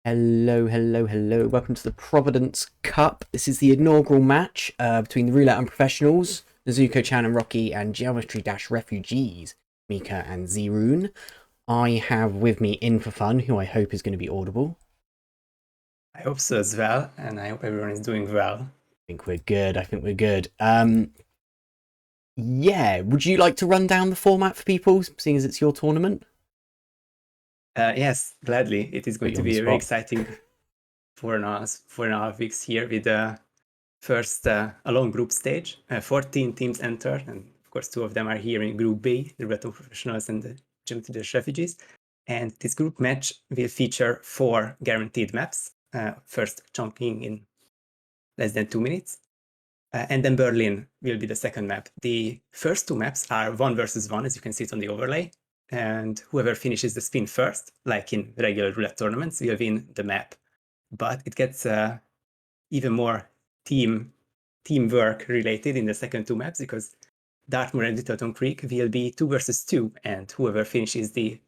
Hello, hello, hello. Welcome to the Providence Cup. This is the inaugural match between the Roulette Unprofessionals, Nezuko-chan and Rocky, and Geometry-Refugees, Mika and Zirun. I have with me In4Fun, who I hope is going to be audible. I hope so as well, and I hope everyone is doing well. I think we're good. Yeah, would you like to run down the format for people, seeing as it's your tournament? Yes, gladly. It is going to be a very exciting 4.5 weeks here with first a long group stage. 14 teams enter, and of course 2 of them are here in Group B, the Roulette Professionals and the Geometry-Refugees. And this group match will feature 4 guaranteed maps, first chunking in less than 2 minutes. And then Berlin will be the second map. The first 2 maps are 1 versus 1, as you can see it on the overlay. And whoever finishes the spin first, like in regular roulette tournaments, will win the map. But it gets even more teamwork related in the second 2 maps, because Dartmoor and Littleton Creek will be 2 versus 2, and whoever finishes the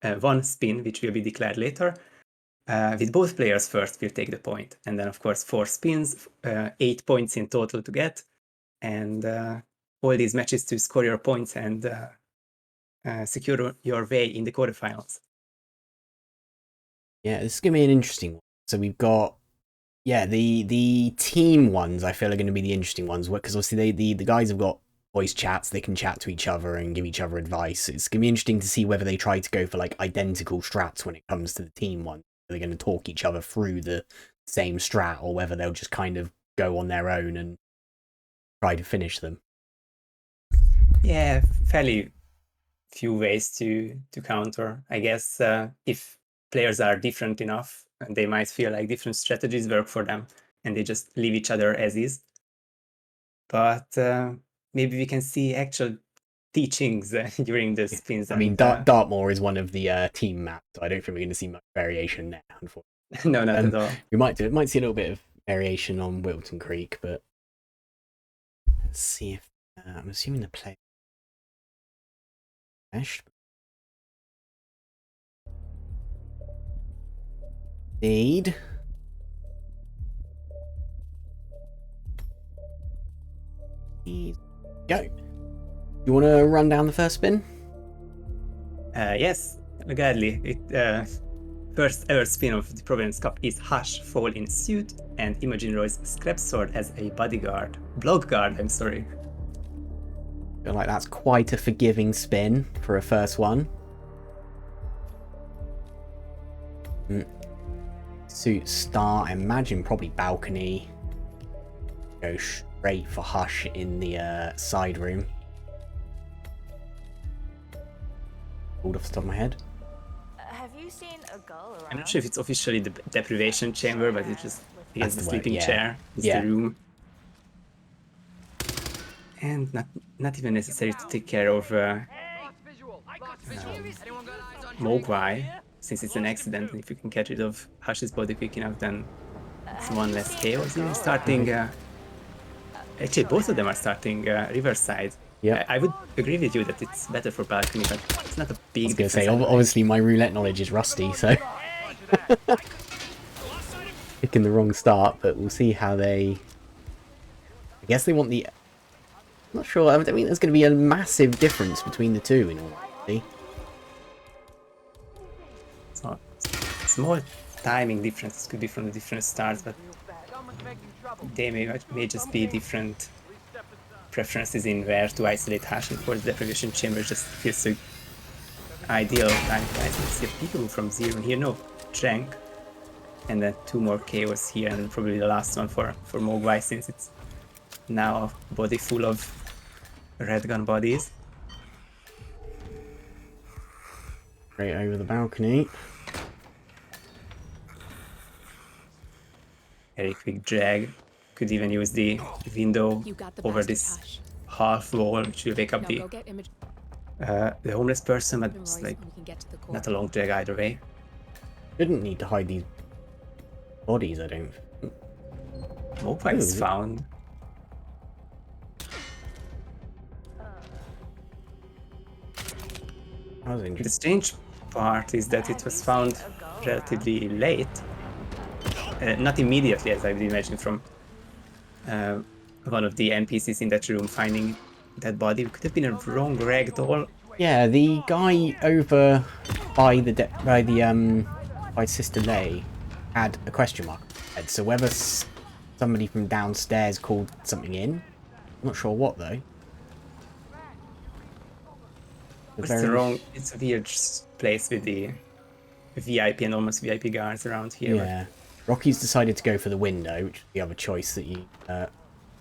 1 spin, which will be declared later, with both players first will take the point. And then, of course, 4 spins, 8 points in total to get, and all these matches to score your points and secure your way in the quarterfinals. Yeah, this is going to be an interesting one. So we've got, yeah, the team ones I feel are going to be the interesting ones, because obviously the guys have got voice chats, they can chat to each other and give each other advice. It's going to be interesting to see whether they try to go for like identical strats when it comes to the team one. They're going to talk each other through the same strat, or whether they'll just kind of go on their own and try to finish them. Yeah, fairly few ways to counter. I guess if players are different enough, they might feel like different strategies work for them, and they just leave each other as is. But maybe we can see actual teachings during the spins. I mean, Dartmoor is one of the team maps, so I don't think we're going to see much variation there, unfortunately. No, not at all. We might see a little bit of variation on Wilton Creek, but let's see if I'm assuming the play. Need. Go. You want to run down the first spin? Yes, gladly. First ever spin of the Providence Cup is Hush Fall in Suit, and Imogen Roy's Scrap Sword as a bodyguard. Block guard, I'm sorry. I feel like that's quite a forgiving spin for a first one. Suit start, I imagine probably balcony. Go straight for Hush in the side room. Pulled off the top of my head. Have you seen a gull around? I'm not sure if it's officially the deprivation chamber, but it's just against the sleeping chair. It's the room. And not even necessary to take care of Mogwai, since it's an accident, and if you can catch rid of Hush's body quick enough, then it's one less chaos. Even starting actually both of them are starting Riverside. Yeah, I would agree with you that it's better for balcony, but it's not a big. I was going to say, obviously my roulette knowledge is rusty, so picking the wrong start, but we'll see how they. I guess they want the. I'm not sure. I don't think there's going to be a massive difference between the two in all honesty. Small timing differences could be from the different starts, but they may just be different preferences in where to isolate Hush. And of course, the deprivation chamber just feels so ideal time. Let's see a peekaboo from Zero here. No, Trank. And then 2 more chaos here, and probably the last one for Mogwai, since it's now a body full of red gun bodies. Right over the balcony. Very quick drag. Could even use the window over this half wall, which will wake up the homeless person, but it's like not a long drag either way. Didn't need to hide these bodies, I don't think. Mogwai is found. The strange part is that it was found relatively late, not immediately, as I would imagine from one of the NPCs in that room finding that body. It could have been a wrong ragdoll. Yeah, the guy over by by Sister Lay had a question mark. So whether somebody from downstairs called something in, I'm not sure what though. It's a weird place with the VIP and almost VIP guards around here. Yeah, Rocky's decided to go for the window, which is the other choice that you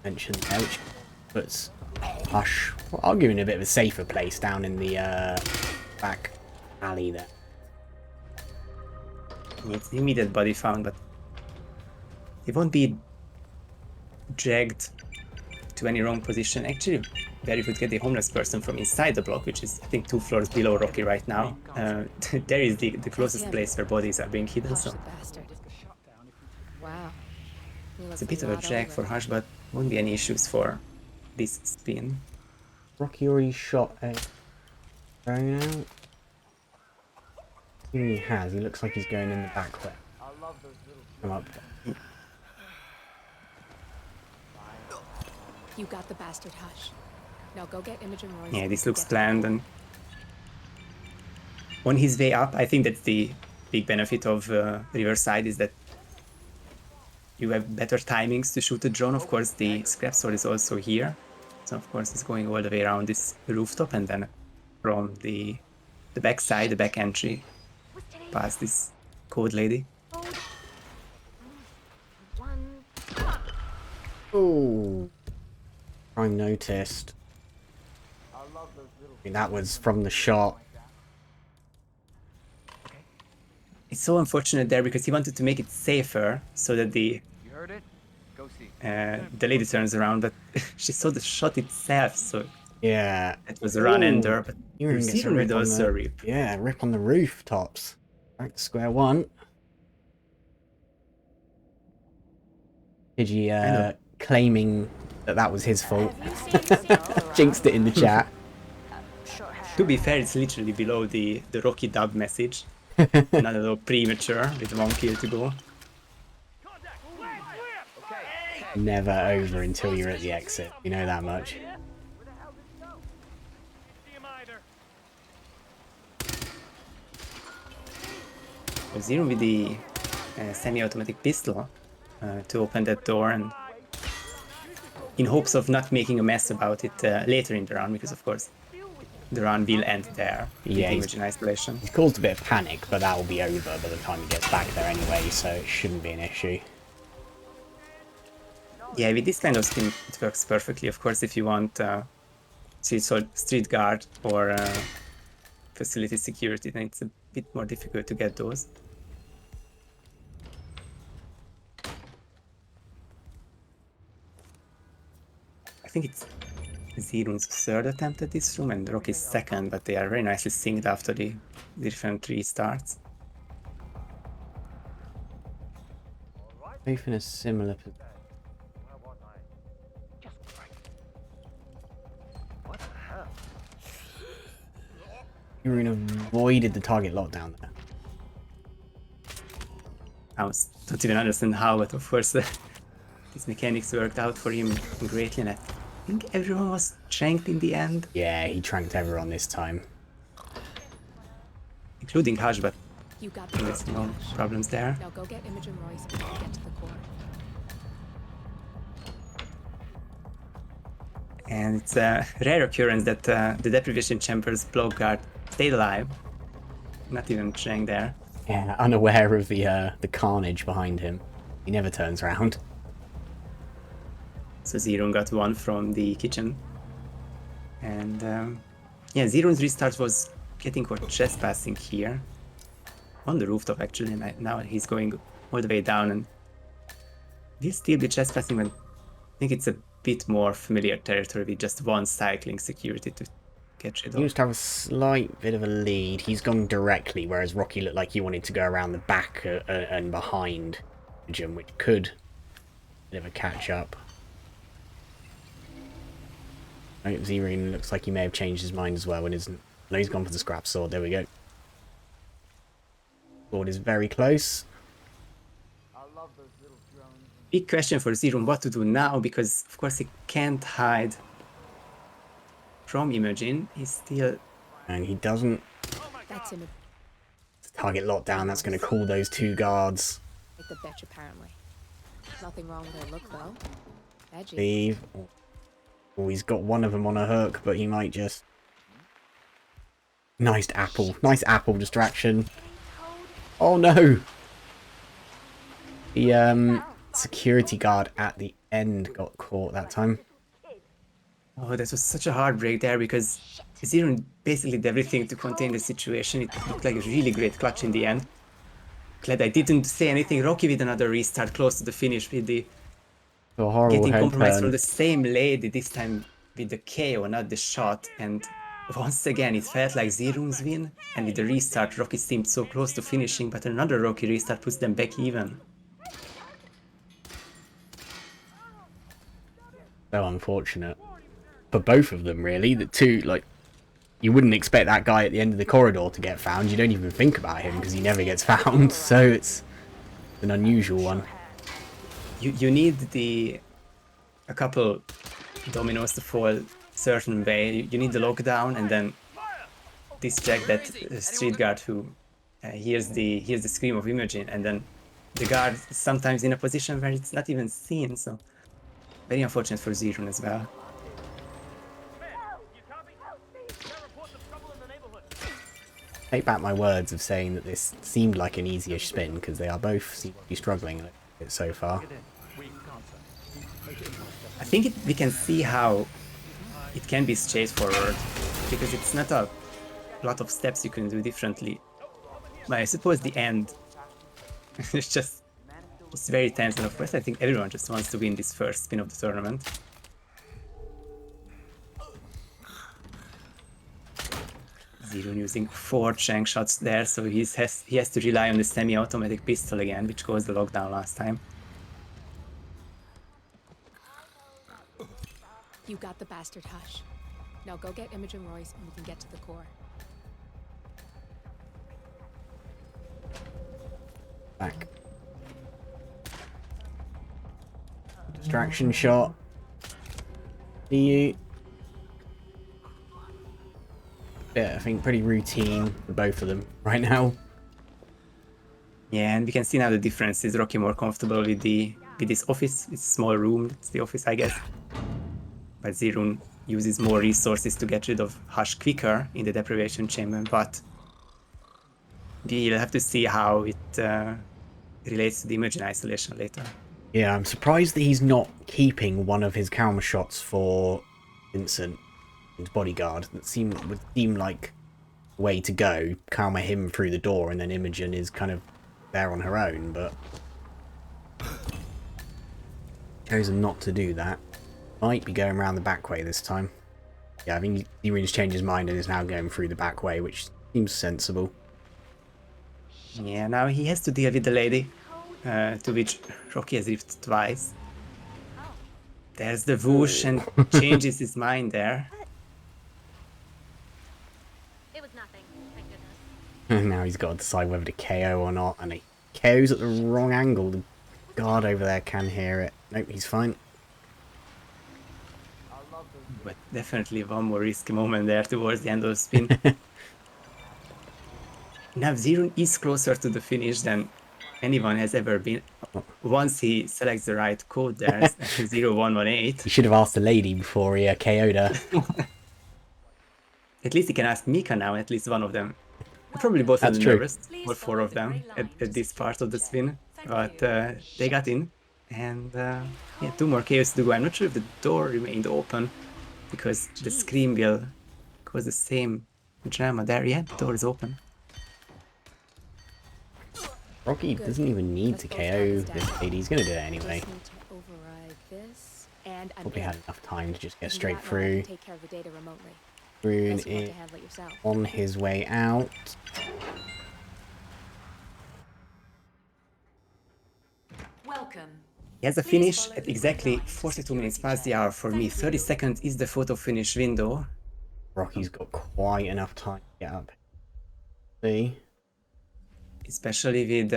mentioned there, which puts Hush, well, I'll give him a bit of a safer place down in the back alley there. It's the immediate body found, but they won't be dragged to any wrong position. Actually, where you could get the homeless person from inside the block, which is I think 2 floors below Rocky right now. There is the closest place where bodies are being hidden. So Wow. it's a bit of a drag for Hush, but won't be any issues for this spin. Rocky already shot a drone out. He has. He looks like he's going in the back there. Come up. You got the bastard, Hush. Now go get Imogen Royce. Yeah, this looks planned, and on his way up, I think that's the big benefit of Riverside is that you have better timings to shoot the drone. Of course, the scrap sword is also here, so of course it's going all the way around this rooftop, and then from the back side, the back entry, past this code lady. Oh, Prime noticed. I mean, that was from the shot. It's so unfortunate there because he wanted to make it safer so that the lady turns around, but she saw the shot itself, so Yeah, it was a run-ender. But you even gets a rip on the rip. yeah, rip on the rooftops. Back to square one. Pidgey claiming that was his fault. Jinxed it in the chat. To be fair, it's literally below the Rocky dub message. Not at all premature with 1 kill to go. Never over until you're at the exit. You know that much. Zero with the semi-automatic pistol to open that door, and in hopes of not making a mess about it later in the round, because of course the round will end there. Yeah, image in isolation. He's caused a bit of panic, but that will be over by the time he gets back there anyway, so it shouldn't be an issue. Yeah, with this kind of skin, it works perfectly. Of course, if you want street guard or facility security, then it's a bit more difficult to get those. I think it's Zirun's 3rd attempt at this room and Rocky's 2nd, but they are very nicely synced after the different restarts. Both in a similar position. Zirun avoided the target lockdown there. I don't even understand how, but of course these mechanics worked out for him greatly, and I think everyone was tranked in the end. Yeah, he tranked everyone this time. Including Hush, but You got there's no problems there. Now go get Imogen Royce and get to the core. And it's a rare occurrence that the deprivation chamber's block guard stayed alive. Not even tranked there. Yeah, unaware of the carnage behind him. He never turns around. So Zirun got 1 from the kitchen. And yeah, Zirun's restart was getting caught trespassing here. On the rooftop actually, and now he's going all the way down, and he'll still be trespassing, but I think it's a bit more familiar territory with just 1 cycling security to get rid He of. used to have a slight bit of a lead. He's gone directly, whereas Rocky looked like he wanted to go around the back and behind Jim, which could bit of a catch up. Oh, Zirun looks like he may have changed his mind as well when no, he's gone for the scrap sword. There we go. Sword is very close. Big question for Zero what to do now, because of course he can't hide from Imogen. He's still... And he doesn't That's him. target lockdown. That's going to call those 2 guards. Like the bitch, apparently. Nothing wrong with her look, though. Edgy. Leave. Oh, he's got one of them on a hook, but he might just... Nice apple. Nice apple distraction. Oh no! The security guard at the end got caught that time. Oh, that was such a heartbreak there, because Zero basically did everything to contain the situation. It looked like a really great clutch in the end. Glad I didn't say anything. Rocky with another restart close to the finish with the A horrible getting head compromised turn. from the same lady, this time with the KO, not the shot. And once again, it felt like Zero's win. And with the restart, Rocky seemed so close to finishing, but another Rocky restart puts them back even. So unfortunate. For both of them, really. The 2, like... You wouldn't expect that guy at the end of the corridor to get found. You don't even think about him because he never gets found. So it's an unusual one. You need a couple dominoes to fall certain way. You need the lockdown and then distract that street guard who hears the scream of Imogen, and then the guard is sometimes in a position where it's not even seen. So very unfortunate for Zero as well. Take back my words of saying that this seemed like an easier spin, because they are both seem to be struggling a little bit so far. I think we can see how it can be straightforward, because it's not a lot of steps you can do differently. But I suppose the end, it's very tense, and of course I think everyone just wants to win this first spin of the tournament. Zero using 4 shank shots there, so he has to rely on the semi-automatic pistol again, which caused the lockdown last time. You got the bastard, Hush. Now go get Imogen Royce and we can get to the core. Back. Distraction shot. See you. Yeah, I think pretty routine for both of them right now. Yeah, and we can see now the difference is Rocky more comfortable with this office. It's a small room, it's the office, I guess. But Zero uses more resources to get rid of Hush quicker in the deprivation chamber, but we'll have to see how it relates to the Imogen isolation later. Yeah, I'm surprised that he's not keeping one of his camera shots for Vincent, his bodyguard. That would seem like the way to go. Karma him through the door, and then Imogen is kind of there on her own, but chosen not to do that. Might be going around the back way this time. Yeah, I think Zero's changed his mind and is now going through the back way, which seems sensible. Yeah, now he has to deal with the lady, to which Rocky has ripped twice. There's the whoosh, and changes his mind there. It was nothing, thank goodness. And now he's got to decide whether to KO or not, and he KO's at the wrong angle. The guard over there can hear it. Nope, he's fine. But definitely one more risky moment there towards the end of the spin. Now Zero is closer to the finish than anyone has ever been. Once he selects the right code there, 0118. He should have asked the lady before he KO'd her. At least he can ask Mika now, at least one of them. Probably both of them nervous, all 4 of them at this part of the spin. But they got in, and yeah, 2 more KOs to go. I'm not sure if the door remained open, because the scream will cause the same drama there. Yeah, the door is open. Rocky doesn't even need to KO this lady. He's going to do it anyway. Just need to override this, and I'm Probably in. had enough time to just get Do straight that while I through. Take care of the data remotely. Rune Unless you want is to handle it yourself. on his way out. Welcome. He has a finish at exactly 42 minutes past the hour for me. 30 seconds is the photo finish window. Rocky's got quite enough time to get up. See? Especially with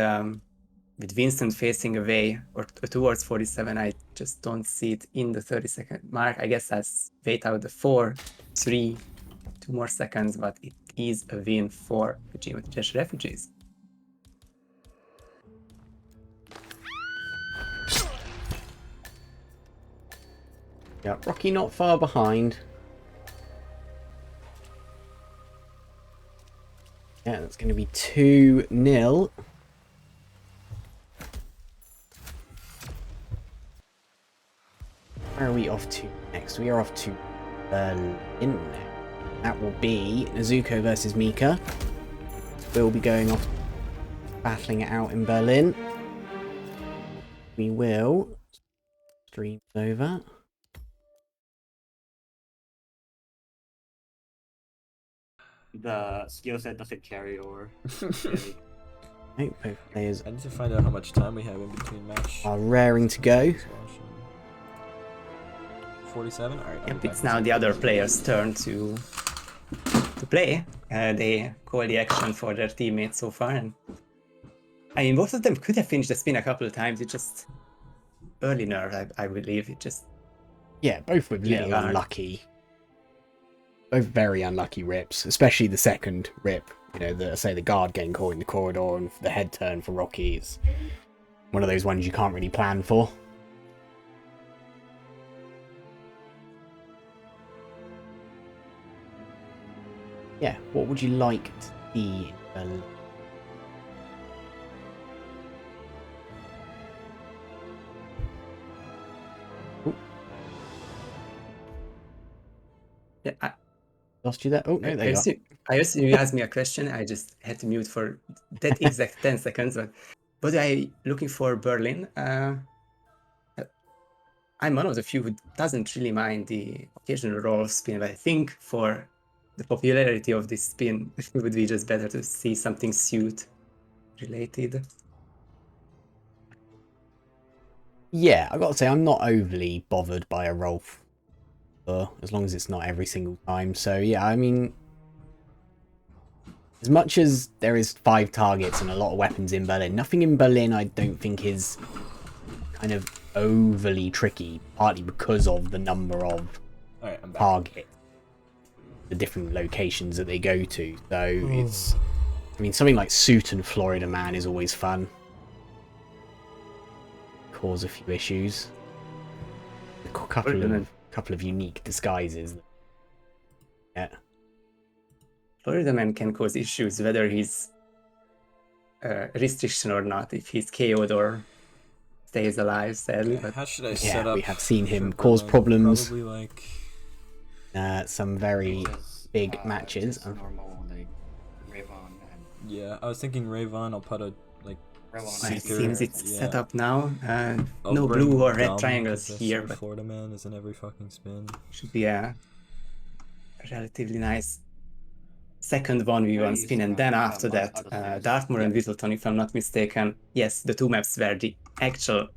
with Vincent facing away or towards 47, I just don't see it in the 30-second mark. I guess that's wait out the 4, 3, 2 more seconds, but it is a win for the Geometry Dash refugees. Yeah, Rocky not far behind. Yeah, that's going to be 2-0. Where are we off to next? We are off to Berlin. That will be Nezuko versus Mika. We'll be going off battling it out in Berlin. We will stream over. The skill set doesn't carry over. Nope, both players I need to find out how much time we have in between match. are raring to go. 47? Alright. Yep, it's now the other player's turn to play. They call the action for their teammates so far, and I mean, both of them could have finished the spin a couple of times. It just early nerve, I believe. It just Yeah, both with little Yeah. unlucky. Both very unlucky rips, especially the second rip. You know, the guard getting caught in the corridor and the head turn for Rocky is one of those ones you can't really plan for. Yeah, what would you like to see in Berlin? yeah. Lost you there? Oh, no, there you are. I assume you asked me a question. I just had to mute for that exact 10 seconds. But what I looking for Berlin? I'm one of the few who doesn't really mind the occasional roll spin, but I think for the popularity of this spin, it would be just better to see something suit related. Yeah, I gotta say, I'm not overly bothered by a roll, as long as it's not every single time. So yeah, I mean, as much as there is 5 targets and a lot of weapons in Berlin, nothing in Berlin I don't think is kind of overly tricky, partly because of the number of Alright, I'm back. targets, the different locations that they go to. So it's, I mean, something like Suit and Florida Man is always fun. Cause a few issues. A couple of unique disguises. Yeah. Florida Man can cause issues whether he's a restriction or not, if he's KO'd or stays alive, sadly. Okay, But how should I Yeah, set up? we have seen him for cause Berlin? problems. Probably like Some very big Just, matches. just normal, like Rayvon and yeah. I was thinking Rayvon. I'll put a like. Rayvon. it Seeker, seems it's yeah. set up now. I'll No bring blue or red Dom, triangles 'cause here, that's but Florida Man is in every fucking spin. should be a relatively nice second 1v1 spin. And then after that, Dartmoor and Whittleton, if I'm not mistaken. Yes, the 2 maps where the actual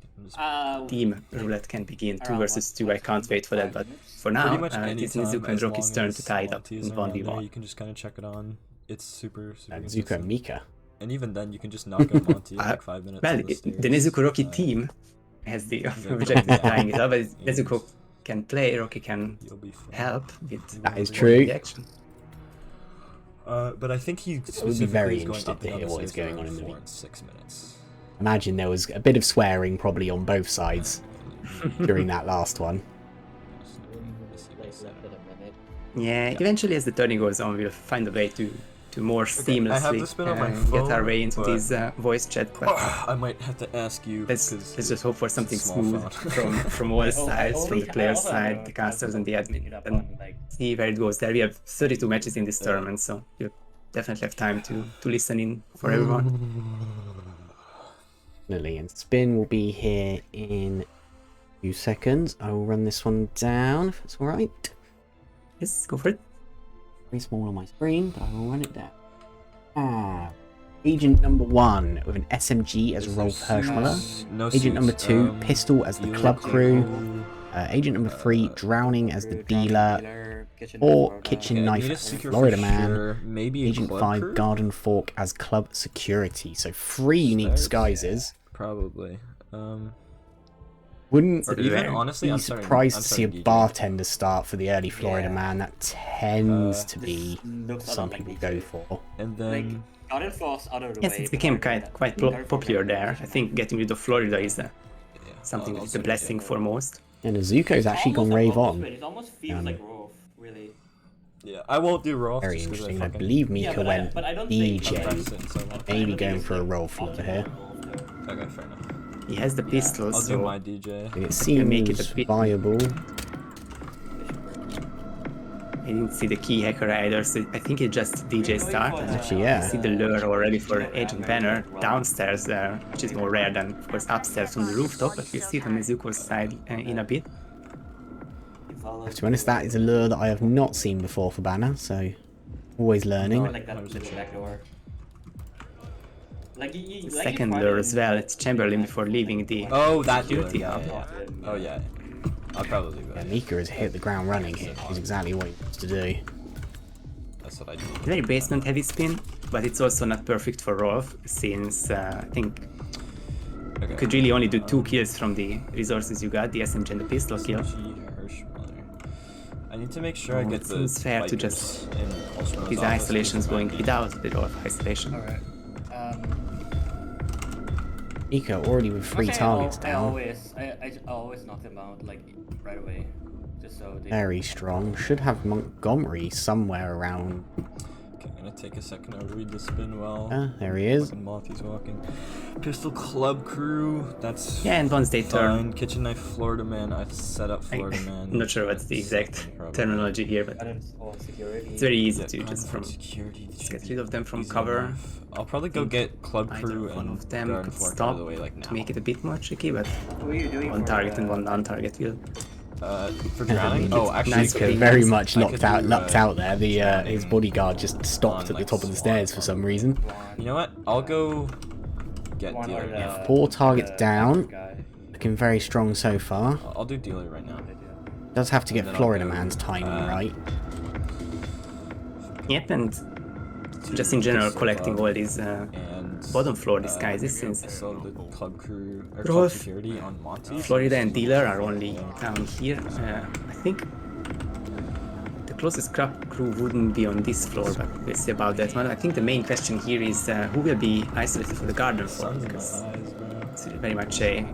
team roulette can begin. 2 versus 2. I can't wait for that, but for now, Pretty much it any is time, Nezuko and as Rocky's long turn as to tie it up Monty in is around there, 1v1. you can just kind of check it on. It's super Nezuko consistent. and Mika. And even then, you can just knock out Monty in like 5 minutes. Well, on the stairs. the Nezuko Rocky team has the objective of tying it up, but Yeah. Nezuko can play, Rocky can You'll be fine. help with That is Whatever you true. the action. But I think he would be specifically very is going interested up to and hear down the what is stairs going on in around the 4 and 6 minutes. Imagine there was a bit of swearing probably on both sides during that last one. Yeah, eventually as the turning goes on, we'll find a way to more I have seamlessly this bit on my get our phone, way into but- these voice chat. But I might have to ask you. let's 'cause just hope for it's a something small smooth phone. from all sides, from the players' side, the casters, and the admin, and see where it goes there. We have 32 matches in this tournament, so you'll definitely have time to listen in for everyone. Definitely. And spin will be here in a few seconds. I will run this one down if it's alright. Yes, go for it. Very small on my screen, but I will run it down. Agent number 1 with an SMG as Rolf Hirschmuller. No Agent number suits. 2, pistol as the club crew. Agent number 3, drowning as the dealer. Or kitchen Okay, I knife need a as seeker Florida for man. sure. Maybe a Agent club 5, crew? garden fork as club security. So 3 unique Stairs? disguises. Probably. Wouldn't Or even honestly, be I'm starting. surprised I'm to see a starting DJ. bartender start for the early Florida Yeah. man. That tends to This be looks a some lot like people go DJ. for. And Like, then Garden Force out of the Yes, way. it became but quite Garden Force popular has there. I position think getting rid of Florida is yeah, something I'll that is a take blessing it. for most. And Azuko's actually gone Almost a rave Rolf on. split. It almost feels like Rolf, really. Yeah, I won't do Rolf Very just because interesting. I fucking believe Yeah, Mika but went I don't think DJ. I've practiced it in so long. I Maybe don't think going it's, for a like, roll floor optimal here. for Rolf, though. Okay, fair enough. He has the pistols, I'll do so my DJ. And it can make it a seems bit- viable. I didn't see the key hacker either, so I think it just DJ start. And Actually, yeah. I see the lure already for Agent Banner downstairs there, which is more rare than, of course, upstairs on the rooftop, but we'll see it on Nezuko's side in a bit. To be honest, that is a lure that I have not seen before for Banner, so always learning. Like that little back door. Like, The second lure as well, it's Chamberlain before leaving the Oh, that security yeah, hub. yeah. Oh yeah. I'll probably do Yeah, that. Mika has hit the ground running here. He's exactly what he wants to do. That's what I do. Very basement heavy spin, but it's also not perfect for Rolf, since I think Okay. you could really only do 2 kills from the resources you got, the SMG and the pistol kill. I need to make sure I Oh, get it the. seems fair to Vipers just in Ultraman's His office isolation's because going I- without the Rolf isolation. Alright. Mika already with 3 targets I down. always knock them out, like, right away. Just so they... Very strong. Should have Montgomery somewhere around. Okay, I'm gonna take a second to read the spin well. There he is. Fucking Monty's walking. Pistol Club Crew. That's. Yeah, and once they turn, fine. Kitchen Knife Florida Man. I've set up Florida Man. I'm not sure what's the exact Probably. terminology here, but security. it's very easy Yeah, to just Prime from security. just get rid of them from Easy cover. enough. I'll probably go get Club Either Crew one and of them Garden could Fork out stop of the way like now. to make it a bit more tricky, but What are you doing one for, target and one non-target will. For drowning? Oh, actually, Nice Mika Okay, very nice. much I lucked could out, do, lucked out there. The his drowning bodyguard just stopped on, at the like, top of the SWAT stairs for some reason. You know what? I'll go get One Dealer or now. the- 4 targets the down. guy. Looking very strong so far. I'll do Dealer right now. Does have to get then I'll Florida go, Man's timing right. Yep, and just in general collecting all these And bottom floor disguises, since I saw the Club Crew or Rolf, Club Security on Monty. Florida and Dealer are only down here. I think the closest club crew wouldn't be on this floor, but we'll see about that one. I think the main question here is who will be isolated for the garden floor, Sun's in my because eyes, bro. it's very much a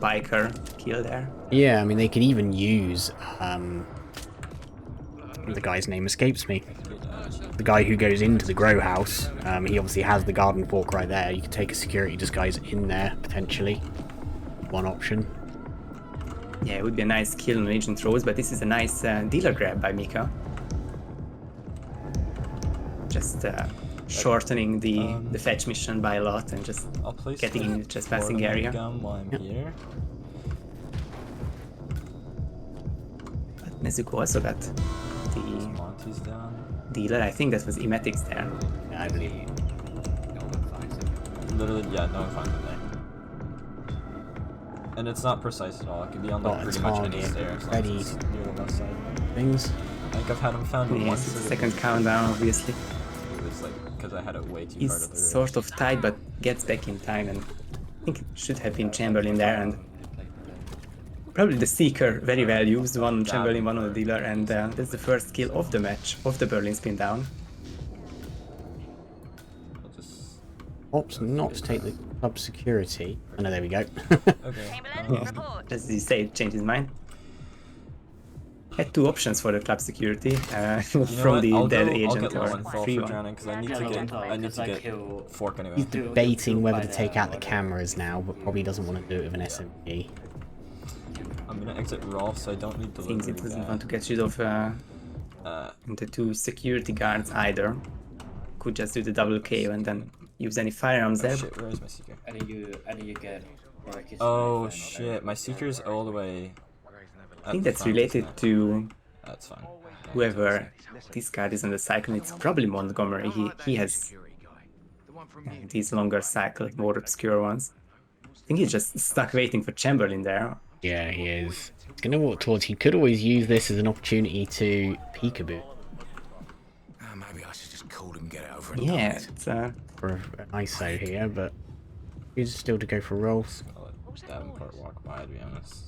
biker kill there. Yeah, I mean they could even use the guy's name escapes me. The guy who goes into the grow house. He obviously has the garden fork right there. You could take a security disguise in there potentially. One option. Yeah, it would be a nice kill on Agent Rose, but this is a nice dealer grab by Mika. Just shortening the fetch mission by a lot and just I'll place getting in the trespassing Florida area. Gum while I'm here. But Nezuko also got the Monty's down. dealer. I think that was Emetics there. Yeah, I believe. Literally, yeah, no one finds it there. And it's not precise at all. It could be on like Got a pretty much any target stair. So ready. it's near the left side. Things. I think I've had him found Yes, once. it's the second countdown, obviously. It was like because I had it way too He's far to the right. sort of tight, but gets back in time, and I think it should have been Chamberlain there, and probably the Seeker very well used, one on Chamberlain, one on the dealer, and that's the first kill of the match, of the Berlin spin down. I'll just... Ops not to take the club security. Oh no, there we go. Okay. Chamberlain, report. As you say, changed his mind. Had 2 options for the club security, You know from what? the I'll dead go, I'll agent get or one fall free for one. drowning because I need Yeah, to look, get like, I need just, to like, get he'll- fork anyway. He's debating whether to take out the whatever. cameras now, but probably doesn't want to do it with an SMG. I'm gonna exit Rolf, so I don't need Seems delivery it doesn't guy. want to get rid of the 2 security guards either. Could just do the double KO and then use any firearms Oh there. shit, where is my seeker? And then you get Marcus Oh knife and, shit, my seeker's all the way. I think that's related to That's fine. whoever this card is on the cycle. It's probably Montgomery. He has these longer cycle, more obscure ones. I think he's just stuck waiting for Chamberlain there. Yeah, he is. He's gonna walk towards. He could always use this as an opportunity to peekaboo Maybe I should just call him, get it over and Yeah, done with. it's for an ISO here, but He's still to go for Rolf. I'll let Davenport walk by, to be honest.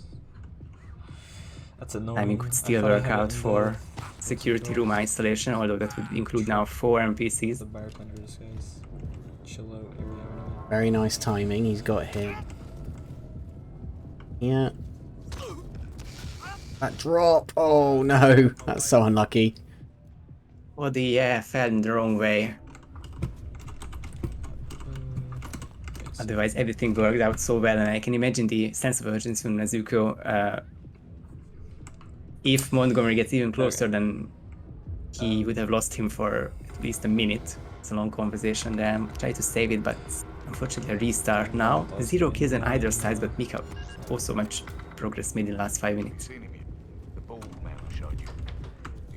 That's annoying. Timing could still work out for security room isolation, although that would include now 4 NPCs. The bartenders, guys. Chill out area. Very nice timing. He's got him. Yeah. That drop. Oh no, that's so unlucky. Oh, the fell in the wrong way. Otherwise, everything worked out so well, and I can imagine the sense of urgency from Nezuko. If Montgomery gets even closer, then he would have lost him for at least a minute. It's a long conversation there. I'm trying to save it, but unfortunately a restart now. 0 kills on either side, but Mika also much progress made in the last 5 minutes.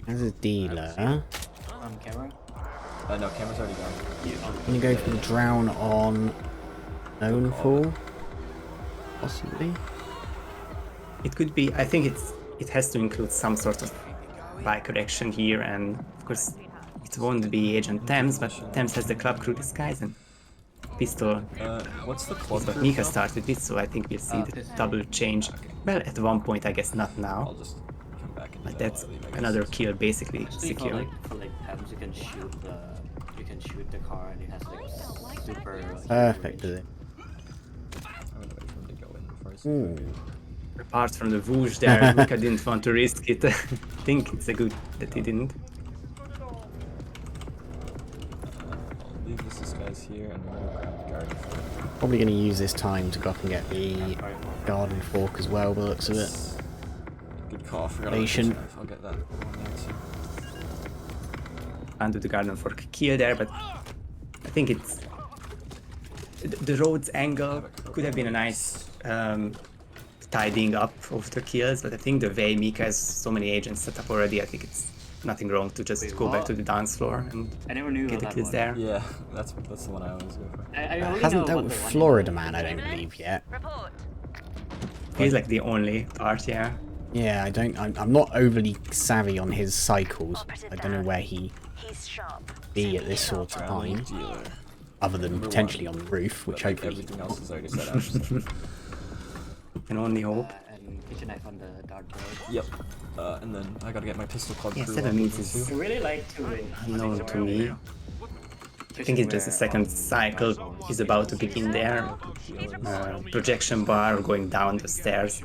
As a dealer, Camera? No, camera's already gone. I'm gonna go for the drown on Knownful, possibly. It could be. I think it has to include some sort of buy correction here, and of course it won't be Agent Thames, but Thames has the club crew disguise and pistol. What's the club But crew Mika stuff? started it, so I think we'll see the double change. Well, at one point, I guess not I'll now, just come back and do but that that's while I leave, I guess. another kill basically Actually, secured. for like Thames, you can shoot the car and it has like super Perfect, is it? I'm gonna wait for him to go in first. Ooh. Apart from the whoosh there, Mika didn't want to risk it. I think it's a good that he didn't. I'll leave this disguise here and we'll grab the guard. Probably gonna use this time to go up and get the garden fork as well, by the looks of it. Good call. I forgot about Patient. this knife. I'll get that one there too. Can't do the garden fork kill there, but I think it's the road's angle could have been a nice tidying up of the kills, but I think the way Mika has so many agents set up already, I think it's nothing wrong to just go back to the dance floor and I never knew get the that kills one. there. Yeah, that's the one I always go for. I already Hasn't know dealt what with the one Florida Man, I don't believe yet. Report. He's like the only part, yeah. Yeah, I'm not overly savvy on his cycles. I don't know where he He's sharp. be at this sort of Family time, dealer. other than potentially on the roof, which But, like, hopefully. everything else is already set up. So. Can only hope. and kitchen knife on the dartboard. Yep. And then I gotta get my pistol club Yeah, crew 7 on minutes too. is I really like to unknown to me. I think it's just the second cycle is about to begin there. Projection bar going down the stairs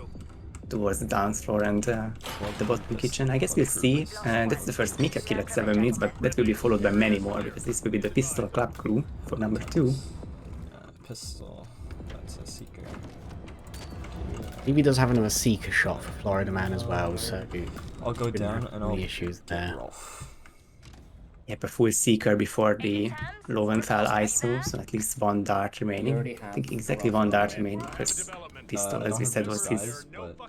towards the dance floor and the bottom kitchen. I guess we'll see. That's the first Mika kill at 7 minutes, but that will be followed by many more because this will be the pistol club crew for number 2. Pistol. That's a seeker. Maybe does have another seeker shot for Florida Man as well, so I'll go down and I'll any issues there. Rolf. Yep, a full seeker before the Lowenthal ISO, so at least 1 dart remaining. I think exactly 1 dart remaining because pistol, as we said, was his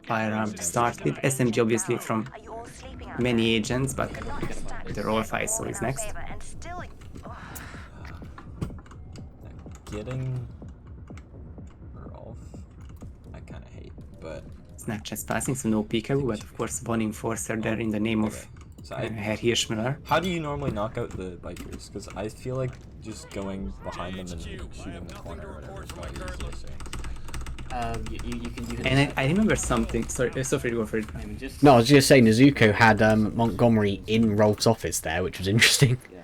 firearm to start with. SMG obviously from Are you all sleeping out many agents, but there? the Rolf ISO is next. And still, Getting Rolf, I kind of hate, but Snap chest passing, so no peekaboo, but of course 1 enforcer there in the name of so Herr Hirschmüller. how do you normally knock out the bikers? Because I feel like just going behind them and shooting the corner or whatever is probably easier. You can And I remember something, sorry, Sophie, go for it. I mean, just No, I was just saying Nezuko had Montgomery in Rolf's office there, which was interesting. yeah.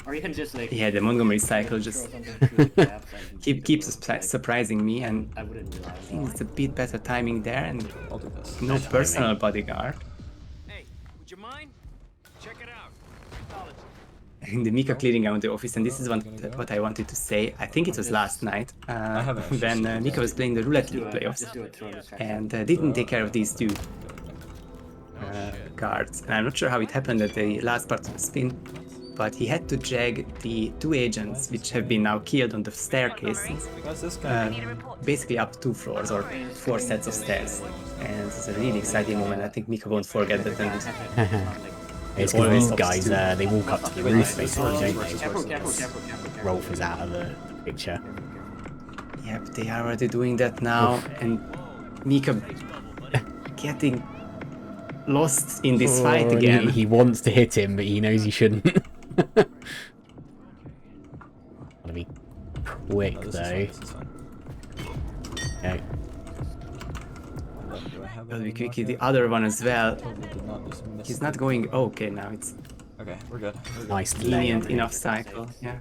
Or you can just like Yeah, the Montgomery cycle just throw something through the gaps and keeps like, surprising me, and I wouldn't rely I on think that. it's a bit better timing there, and I'll do this. no personal bodyguard. Hey, would you mind? Check it out. The Mika clearing out the office, and this is what I wanted to say. I think it was last night haven't actually when seen Mika was playing the Roulette League playoffs Just do a throw distraction. and didn't take care of these 2 guards. And I'm not sure how it happened at the last part of the spin, but he had to drag the 2 agents, which have been now killed on the staircase, What's this guy? basically up 2 floors or 4 sets of stairs. And it's a really exciting moment. I think Mika won't forget that. And It's because always these guys, they walk up to the roof basically, don't they? Careful. Rolf is out of the picture. yep, they are already doing that now, and Mika getting lost in this fight Oh, again. He wants to hit him, but he knows he shouldn't. Gotta be quick, No, this is though. fine, this is fine. Okay. Do I have Gotta be any quick. The marker? other one as well. Totally did not just miss He's the not going. marker. Oh, okay, now it's Okay, we're good. We're good. Nice delay. lenient enough cycle. Yeah.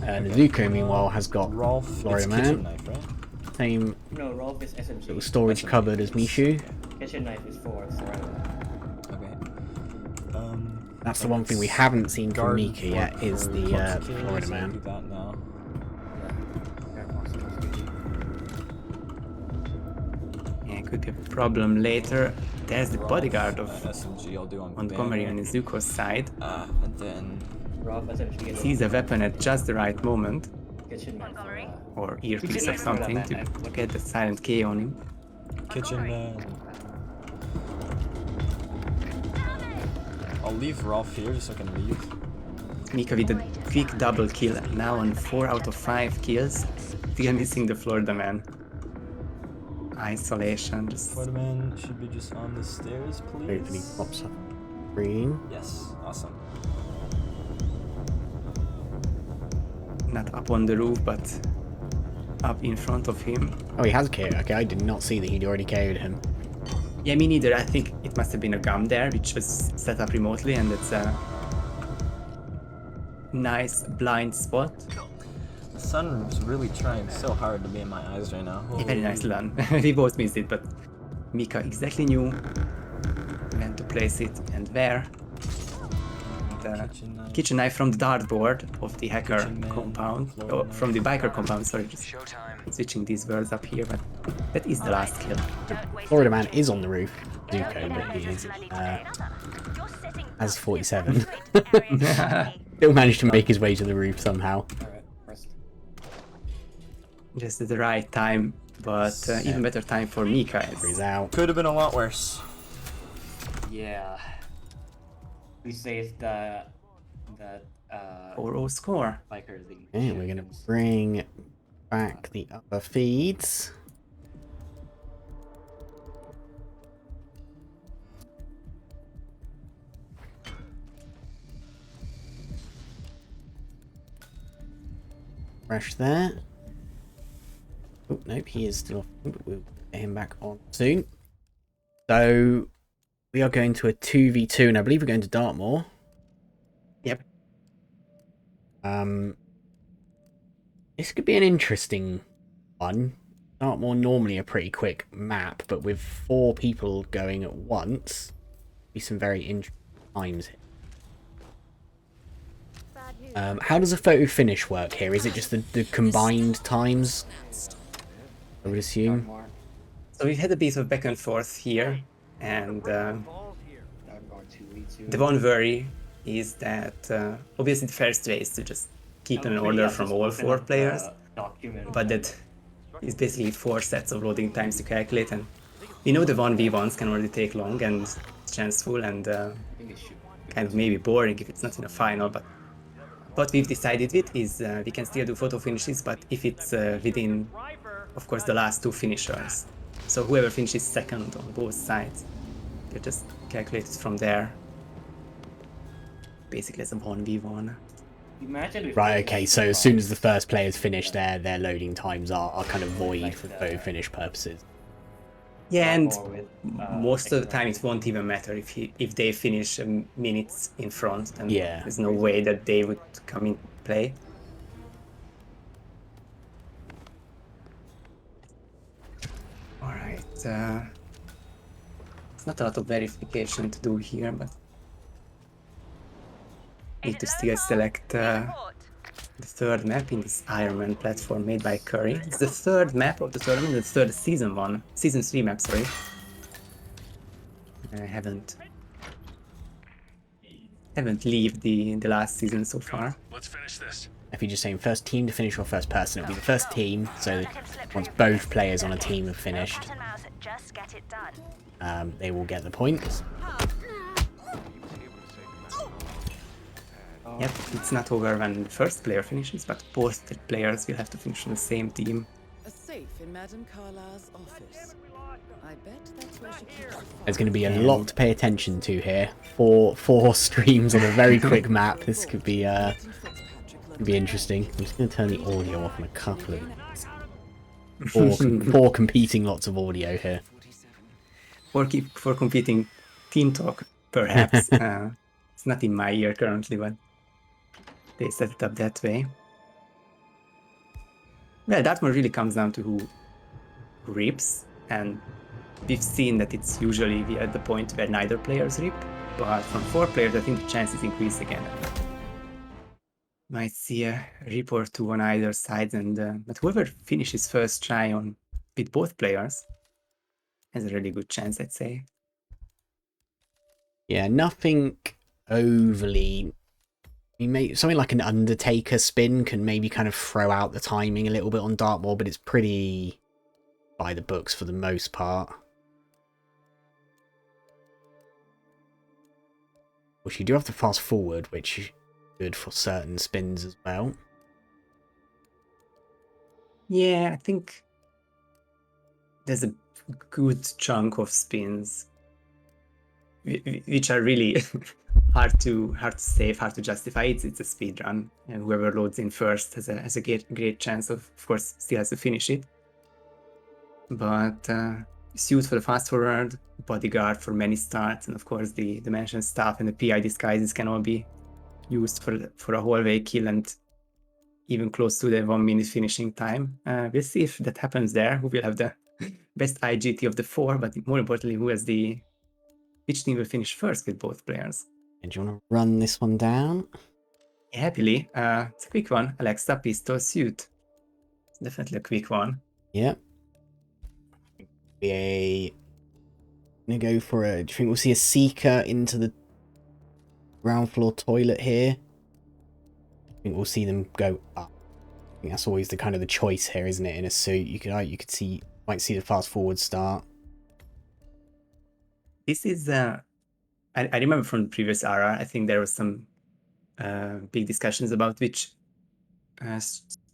Nezuko, meanwhile, has got Rolf, Florida it's Man. kitchen knife, right? Same No, Rolf is SMG. little storage SMG, cupboard as yes. Mishu. Kitchen knife is for Sarah. Okay. That's the one thing we haven't seen from Garden Mika yet, fork is for the fox kills, Florida I'll Man. do that now. Yeah, it could be a problem later. There's the bodyguard of SMG, I'll do on Montgomery on Banner. Izuko's side. And then Rolf SMG is Sees a weapon at just the right moment, kitchen knife Montgomery? or earpiece or something, to get the silent K on him. kitchen man. I'll leave Rolf here just so I can leave. Mika with a quick double kill, now on 4 out of 5 kills. Still missing the Florida Man. Isolation, just Florida man should be just on the stairs, Hopefully please. pops up green. Yes, awesome. not up on the roof, but up in front of him. Oh, he has KO'd. Okay, I did not see that he'd already KO'd him. Yeah, me neither. I think it must have been a gum there, which was set up remotely, and it's a nice blind spot. The sun's really trying so hard to be in my eyes right now. Yeah, very nicely done. We both missed it, but Mika exactly knew when to place it and where. The kitchen knife from the dartboard of the hacker Kitchen man, compound, floor oh, knife. from the biker compound, sorry, just switching these words up here, but that is the last kill. Florida Man is on the roof. Zuko, but he is as 47. Still managed to make his way to the roof somehow. Alright, rest. Just at the right time, but even better time for Mika. He's out. Could have been a lot worse. Yeah. We saved that 4-0 score. biker thing. Okay, we're gonna bring back the other feeds. Fresh there. Oh, nope, he is still off, but we'll get him back on soon. So, we are going to a 2v2, and I believe we're going to Dartmoor. Yep. This could be an interesting one. Dartmoor normally a pretty quick map, but with 4 people going at once, be some very interesting times here. How does a photo finish work here? Is it just the combined times? I would assume. So we've had a bit of back and forth here, and the one worry is that obviously the first way is to just keep an order from all 4 players, but that is basically 4 sets of loading times to calculate, and we know the 1v1s can already take long and chanceful and kind of maybe boring if it's not in a final, but what we've decided with is we can still do photo finishes, but if it's within, of course, the last 2 finishers. So whoever finishes second on both sides, they just calculate it from there. Basically as a 1v1. Imagine if Right, okay, so as soon as the first players finish their loading times are kind of void for photo finish purposes. Yeah, and most of the time it won't even matter if they finish minutes in front, and Yeah. there's no way that they would come in play. Alright, it's not a lot of verification to do here, but need to still select the 3rd map in this Iron Man platform made by Curry. It's the 3rd map of the tournament, the 3rd season 3 map, sorry. I haven't leave the last season so far. Let's finish this. If you're just saying first team to finish or first person, it'll be the first team, so once both players on a team have finished, Just get it done. they will get the points. Yep, it's not over when the first player finishes, but both the players will have to finish on the same team. A safe in Madame Carla's office. I bet that's where she keeps the There's going to be a lot to pay attention to here. Four streams on a very quick map. This could be It'd be interesting. I'm just going to turn the audio off on a couple of four competing lots of audio here. For competing team talk, perhaps. It's not in my ear currently, but they set it up that way. Well, that one really comes down to who rips, and we've seen that it's usually we are at the point where neither players rip, but from 4 players, I think the chances increase again. Might see a rip or 2 on either side, and but whoever finishes first try on with both players has a really good chance, I'd say. Yeah, nothing overly. Something like an Undertaker spin can maybe kind of throw out the timing a little bit on Dartmoor, but it's pretty by the books for the most part. Which you do have to fast forward, which is good for certain spins as well. Yeah, I think there's a good chunk of spins which are really hard to save, hard to justify. It's a speed run, and whoever loads in first has a great chance of course, still has to finish it. But suit for the fast forward, bodyguard for many starts, and of course the mentioned staff and the PI disguises can all be used for a whole way kill and even close to the 1 minute finishing time. We'll see if that happens there. Who will have the best IGT of the 4, but more importantly, which team will finish first with both players? And do you want to run this one down? Yeah, happily. It's a quick one. Alexa, pistol, suit. It's definitely a quick one. Yep. Gonna go for a. Do you think we'll see a seeker into the ground floor toilet here? I think we'll see them go up. I think that's always the kind of the choice here, isn't it? In a suit, you could see, might see the fast forward start. This is I remember from the previous RR. I think there was some big discussions about which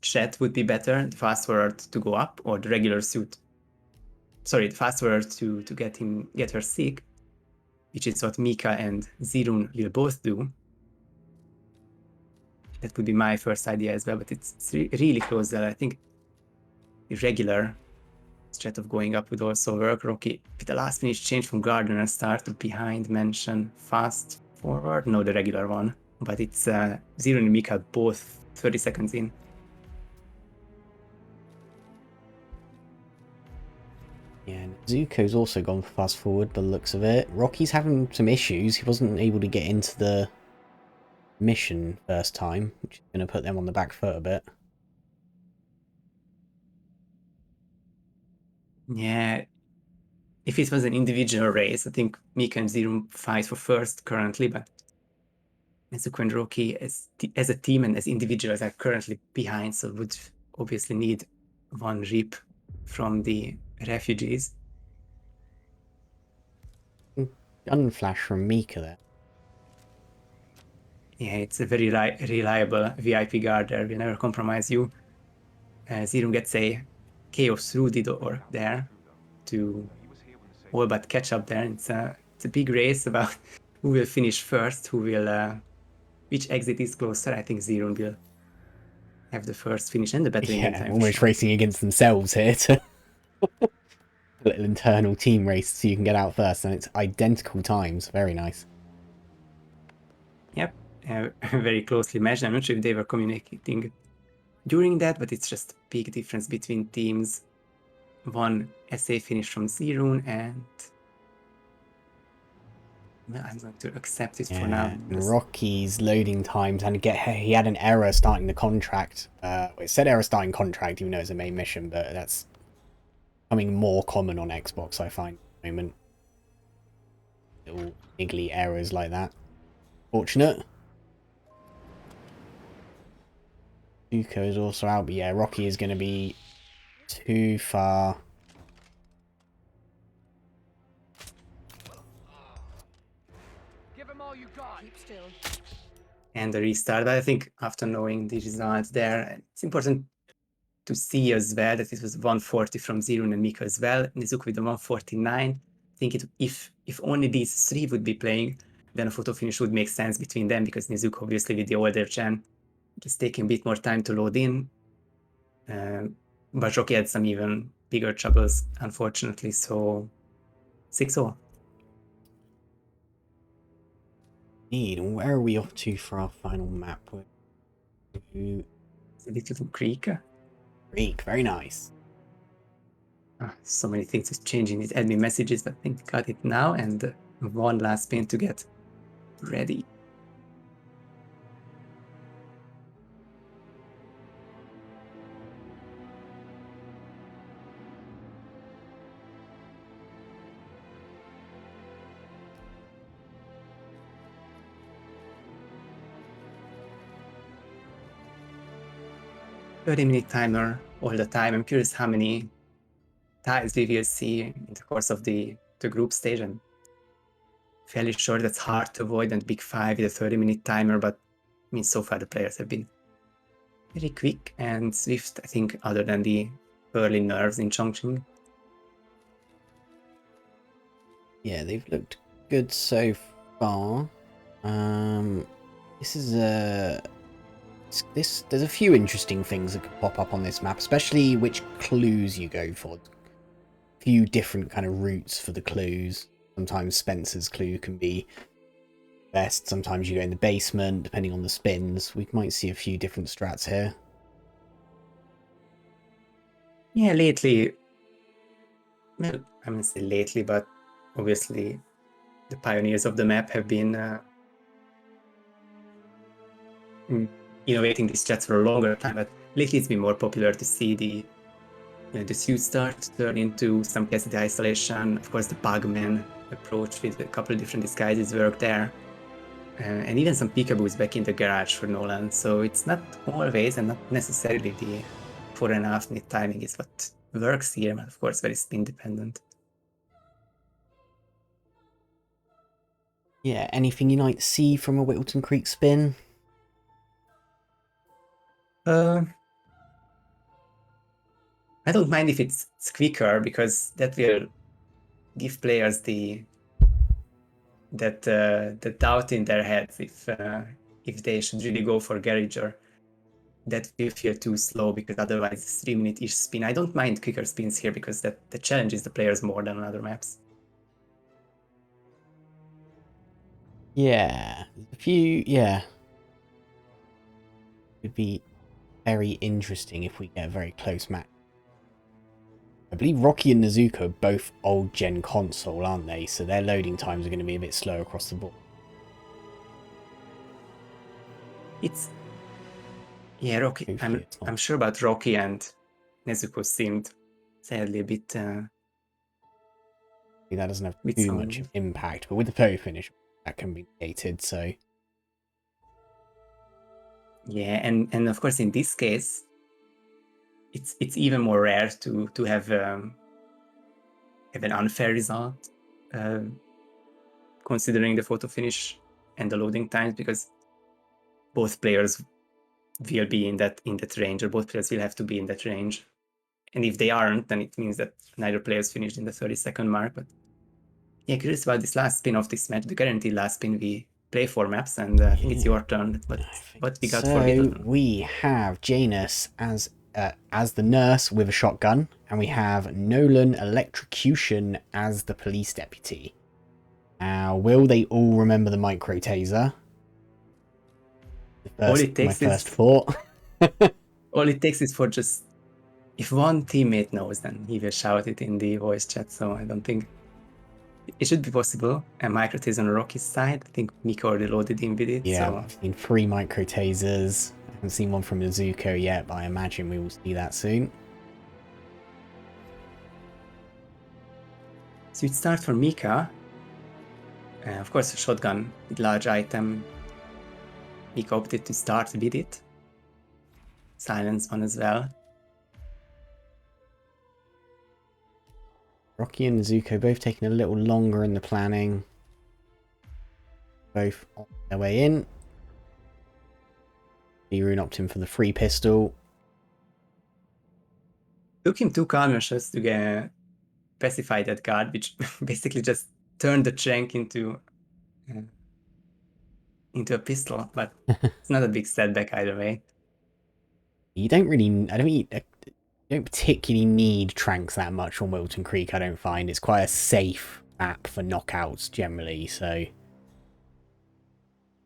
chat would be better: the fast forward to go up or the regular suit. Sorry, the fast forward to get her sick, which is what Mika and Zirun will both do. That would be my first idea as well, but it's really close there. I think the regular strat of going up would also work. Rocky with the last finish change from Gardener start to behind mention fast forward. No, the regular one, but it's Zirun and Mika both 30 seconds in. Yeah, Zuko's also gone for fast forward by the looks of it. Rocky's having some issues. He wasn't able to get into the mission first time, which is going to put them on the back foot a bit. Yeah, if it was an individual race, I think Mika and Zirun fight for first currently, but Nezuko and Rocky as a team and as individuals are currently behind, so would obviously need one rip from the refugees. Gun flash from Mika there. Yeah, it's a very reliable VIP guard there. Will never compromise you. Zirun gets a chaos through the door there to all but catch up there. It's a big race about who will finish first, who will which exit is closer. I think Zirun will have the first finish and the better in time. Almost racing against themselves here to a little internal team race so you can get out first, and it's identical times. Very nice. Yep, very closely matched. I'm not sure if they were communicating during that, but it's just a big difference between teams. One SA finish from Zirun, and well, I'm going to accept it for now. And Rocky's loading times, and he had an error starting the contract. It said error starting contract, even though it's a main mission, but that's becoming more common on Xbox, I find, at the moment. Little niggly errors like that. Fortunate. Zuko is also out, but yeah, Rocky is going to be too far. Give him all you got. Keep still. And the restart. But I think after knowing the results there, it's important to see as well that it was 140 from Zirun and Mika as well. Nezuko with the 149. I think if only these three would be playing, then a photo finish would make sense between them, because Nezuko obviously with the older gen just taking a bit more time to load in. But Rocky had some even bigger troubles, unfortunately, so 6-0. Indeed. And where are we off to for our final map? It's a little creek. Creek, very nice. So many things is changing these admin messages, but I think got it now, and one last spin to get ready. "30-minute timer all the time." I'm curious how many ties we will see in the course of the group stage. I'm fairly sure that's hard to avoid, and Big 5 with a 30-minute timer, but I mean, so far the players have been very quick and swift, I think, other than the early nerves in Chongqing. Yeah, they've looked good so far. This is there's a few interesting things that could pop up on this map, especially which clues you go for. A few different kind of routes for the clues. Sometimes Spencer's clue can be best, sometimes you go in the basement, depending on the spins. We might see a few different strats here. Yeah, lately, well, I wouldn't say lately, but obviously the pioneers of the map have been innovating these strats for a longer time, but lately it's been more popular to see the suit start turn into some Cassidy isolation. Of course, the Bugman approach with a couple of different disguises work there. And even some peekaboos back in the garage for Nolan. So it's not always and not necessarily the 4.5 minute timing is what works here, but of course very spin dependent. Yeah, anything you might see from a Whittleton Creek spin? I don't mind if it's quicker, because that will give players that doubt in their heads if they should really go for garage, or that will feel too slow, because otherwise 3-minute-ish spin. I don't mind quicker spins here, because that challenges the players more than on other maps. Yeah, a few, yeah. It'd be very interesting if we get a very close match. I believe Rocky and Nezuko are both old gen console, aren't they? So their loading times are going to be a bit slow across the board. Yeah, Rocky. I'm sure about Rocky, and Nezuko seemed sadly a bit. That doesn't have too much impact, but with the photo finish, that can be negated. So yeah, and of course in this case, it's even more rare to have an unfair result, considering the photo finish and the loading times, because both players will be in that range, or both players will have to be in that range. And if they aren't, then it means that neither player's finished in the 30-second mark. But yeah, curious about this last spin of this match, the guaranteed last spin. We play 4 maps, and I think it's your turn. What we got for Whittleton? We have Janus as the nurse with a shotgun, and we have Nolan Electrocution as the police deputy. Now, will they all remember the micro taser? My first thought. All it takes is for just, if one teammate knows, then he will shout it in the voice chat. So I don't think it should be possible. And micro taser on Rocky's side, I think Miko already loaded in with it. Yeah, so. I've seen 3 micro tasers. I haven't seen one from Nezuko yet, but I imagine we will see that soon. So it starts for Mika. Of course, a shotgun with large item. Mika opted to start with it. Silence on as well. Rocky and Nezuko both taking a little longer in the planning. Both on their way in. Birun opting for the free pistol. Took him 2 calmness to get pacify that guard, which basically just turned the Trank into a pistol, but it's not a big setback either way. You don't really, I don't mean, you don't particularly need Tranks that much on Wilton Creek, I don't find. It's quite a safe map for knockouts generally, so...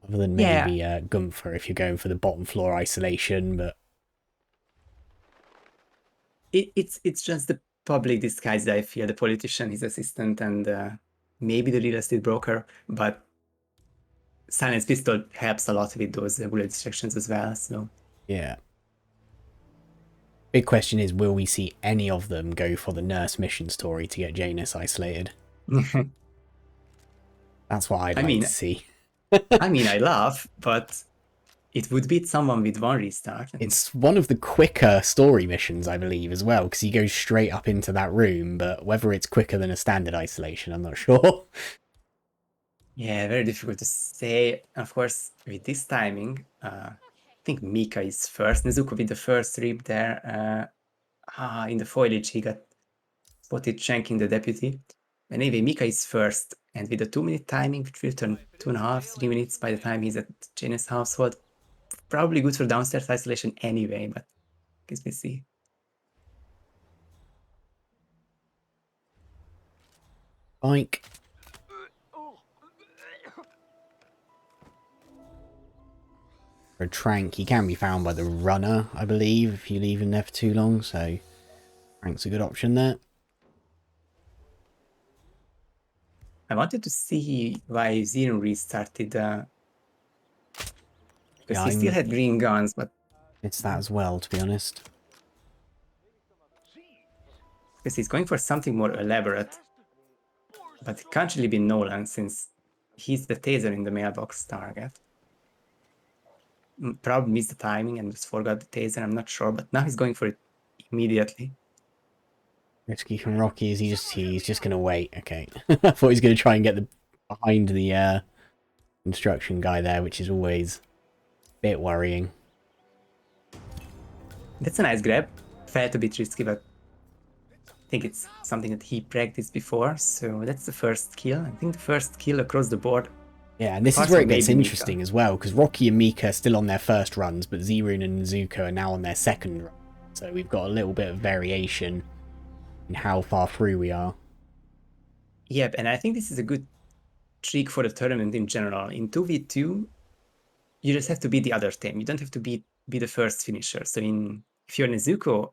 Other than Yeah, maybe Gunther if you're going for the bottom floor isolation, but... it's just the public disguise that I feel, the politician, his assistant, and maybe the real estate broker, but Silence Pistol helps a lot with those bullet distractions as well, so... Yeah. Big question is, will we see any of them go for the nurse mission story to get Janus isolated? That's what I'd like to see. I mean, I laugh, but it would beat someone with one restart. It's one of the quicker story missions, I believe, as well, because he goes straight up into that room, but whether it's quicker than a standard isolation, I'm not sure. Yeah, very difficult to say. Of course, with this timing, I think Mika is first. Nezuko with the first rip there. In the foliage, he got spotted shanking the deputy. Anyway, Mika is first, and with the 2-minute timing, which will turn 2.5, 3 minutes by the time he's at Janus' household, probably good for downstairs isolation anyway, but I guess we'll see. Bike. For a Trank, he can be found by the runner, I believe, if you leave him there for too long, so Trank's a good option there. I wanted to see why Zero restarted, because he still had green guns, but... It's that as well, to be honest. Because he's going for something more elaborate. But it can't really be Nolan, since he's the taser in the mailbox target. Probably missed the timing and just forgot the taser, I'm not sure, but now he's going for it immediately. Risky from Rocky, is he's just gonna wait, okay. I thought he was gonna try and get behind the construction guy there, which is always a bit worrying. That's a nice grab. Felt a bit risky, but I think it's something that he practiced before, so that's the first kill. I think the first kill across the board. Yeah, and this is where it gets interesting as well, because Rocky and Mika are still on their first runs, but Zerun and Nezuko are now on their second run. So we've got a little bit of variation in how far through we are. Yep, and I think this is a good trick for the tournament in general. In 2v2, you just have to beat the other team. You don't have to be the first finisher. So if you're Nezuko,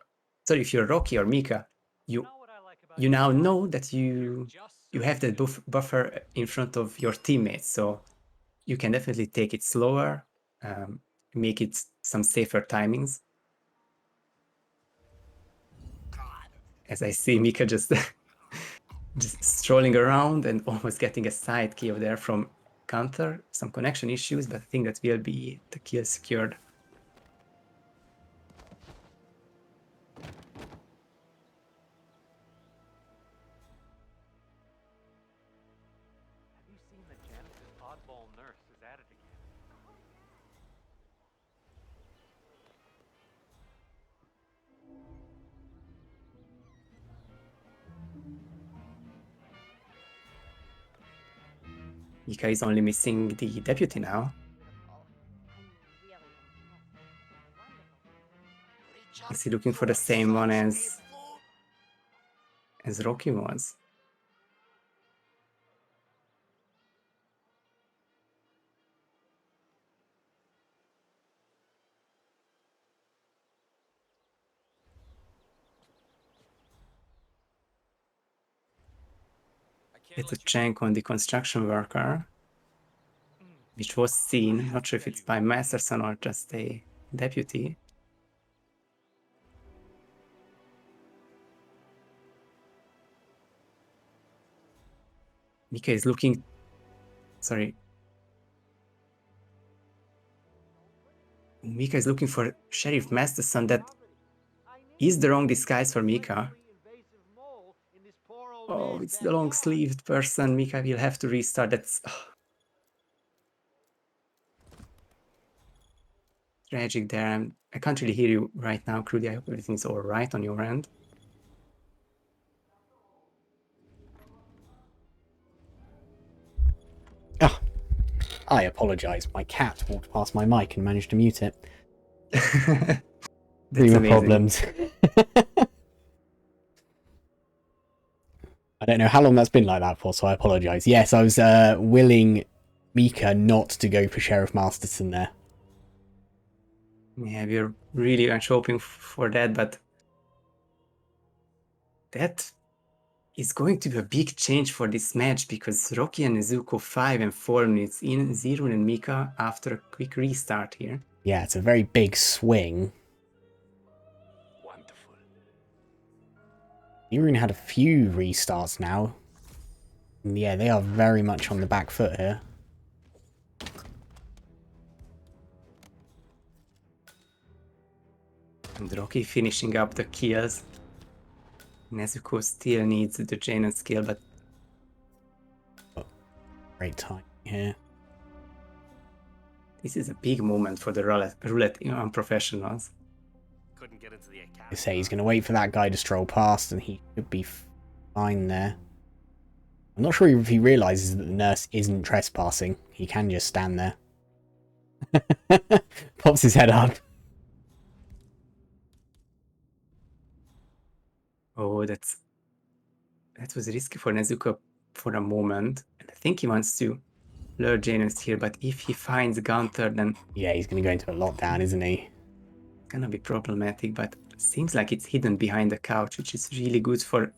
sorry, if you're Rocky or Mika, you now know that you have that buffer in front of your teammates, so you can definitely take it slower, make it some safer timings. As I see Mika just strolling around and almost getting a side kill there from Counter, some connection issues, but I think that will be the kill secured. Mika is only missing the deputy now. Is he looking for the same one as Rocky was? It's a chank on the construction worker, which was seen. Not sure if it's by Masterson or just a deputy. Mika is looking... Sorry. Mika is looking for Sheriff Masterson. That is the wrong disguise for Mika. Oh, it's the long-sleeved person. Mika will have to restart. That's... tragic there. I can't really hear you right now, Crudy. I hope everything's all right on your end. Ah, I apologise. My cat walked past my mic and managed to mute it. Streamer amazing. problems. I don't know how long that's been like that for, so I apologise. Yes, I was willing Mika not to go for Sheriff Masterson there. Yeah, we're really much hoping for that, but that is going to be a big change for this match because Rocky and Nezuko 5 and 4 minutes in, Zirun and Mika after a quick restart here. Yeah, it's a very big swing. Wonderful. Zirun had a few restarts now. And yeah, they are very much on the back foot here. And Rocky finishing up the kills. Nezuko still needs the Janen skill, but Great time here. this is a big moment for the roulette unprofessionals. Couldn't get into the academy. I say he's going to wait for that guy to stroll past, and he should be fine there. I'm not sure if he realises that the nurse isn't trespassing. He can just stand there. Pops his head up. Oh, that was risky for Nezuko for a moment. And I think he wants to lure Janus here, but if he finds Gunther, then Yeah, he's going to go into a lockdown, isn't he? it's gonna be problematic, but seems like it's hidden behind the couch, which is really good for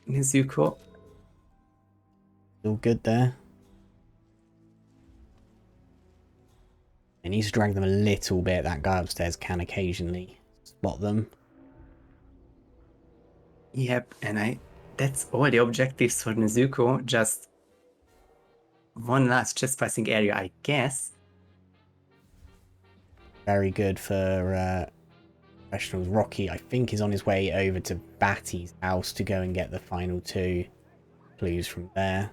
Nezuko. Still good there. He needs to drag them a little bit. That guy upstairs can occasionally spot them. Yep, and that's all the objectives for Nezuko, just one last trespassing area, I guess. Very good for professionals. Rocky, I think, is on his way over to Batty's house to go and get the final 2 clues from there.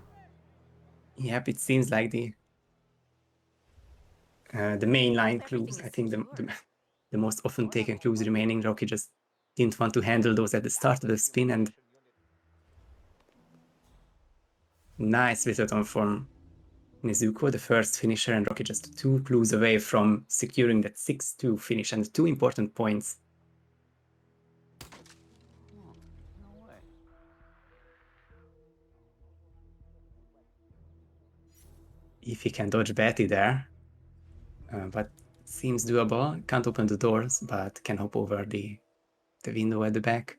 Yep, it seems like the mainline clues. I think the most often taken clues remaining. Rocky just didn't want to handle those at the start of the spin, and nice Vitaton from Nezuko, the first finisher, and Rocky just 2 clues away from securing that 6-2 finish and 2 important points. If he can dodge Betty there, but seems doable. Can't open the doors, but can hop over the window at the back.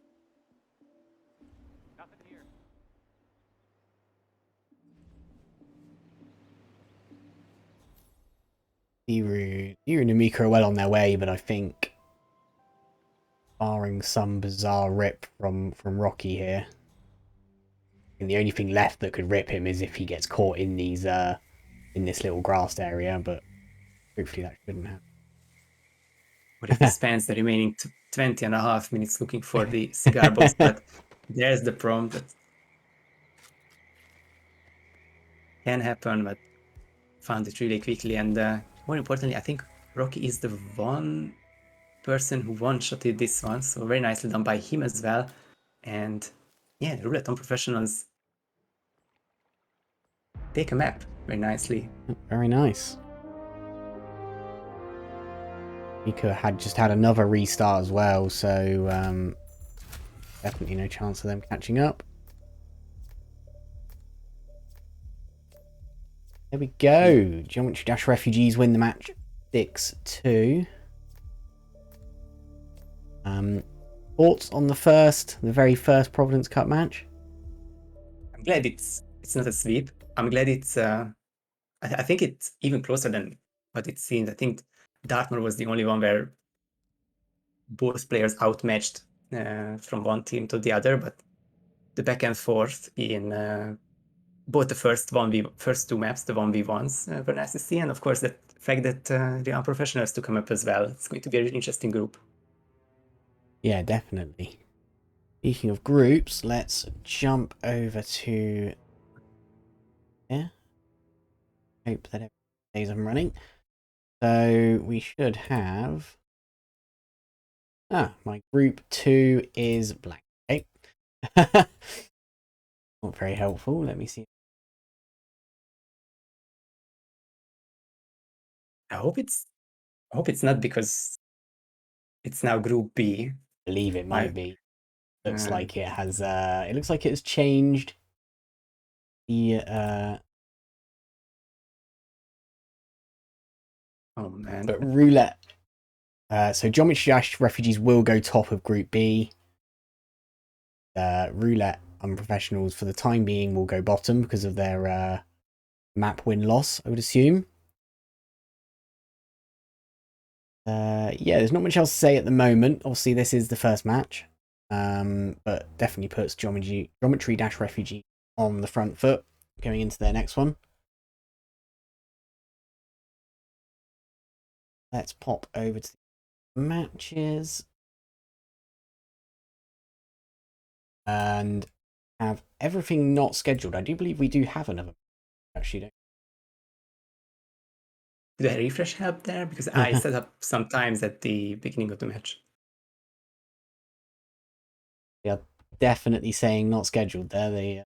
Iru and Mika are well on their way, but I think, barring some bizarre rip from Rocky here, and the only thing left that could rip him is if he gets caught in these in this little grassed area, but hopefully that shouldn't happen. What if he spends the remaining 20 and a half minutes looking for the cigar box? But there's the prompt that can happen, but found it really quickly. And more importantly, I think Rocky is the one person who one-shotted this one, so very nicely done by him as well. And yeah, the Roulette Unprofessionals take a map very nicely. Very nice. Mika had just had another restart as well, so definitely no chance of them catching up. There we go. Geometry Dash Refugees win the match 6-2. Thoughts on the very first Providence Cup match? I'm glad it's not a sweep. I'm glad it's I think it's even closer than what it seemed. I think Dartmoor was the only one where both players outmatched from one team to the other, but the back and forth in both the first 2 maps, the 1v1s, were nice to see, and of course the fact that the Unprofessionals took them up as well. It's going to be a really interesting group. Yeah, definitely. Speaking of groups, let's jump over to... Yeah. Hope that everything stays up and running. So we should have... my group 2 is blank. Okay. Not very helpful. Let me see. I hope it's not because It's now Group B. I believe it might I- be. Looks uh, like it has. It looks like it's changed. The Oh man. but Roulette. So Geometry Dash Refugees will go top of Group B. Roulette Unprofessionals for the time being will go bottom because of their map win-loss, I would assume. Yeah, there's not much else to say at the moment. Obviously, this is the first match. But definitely puts Geometry Dash Refugee on the front foot going into their next one. Let's pop over to the matches. And have everything not scheduled. I do believe we do have another. Actually, don't. Did a refresh help there? Because I set up sometimes at the beginning of the match. They are definitely saying not scheduled there. They.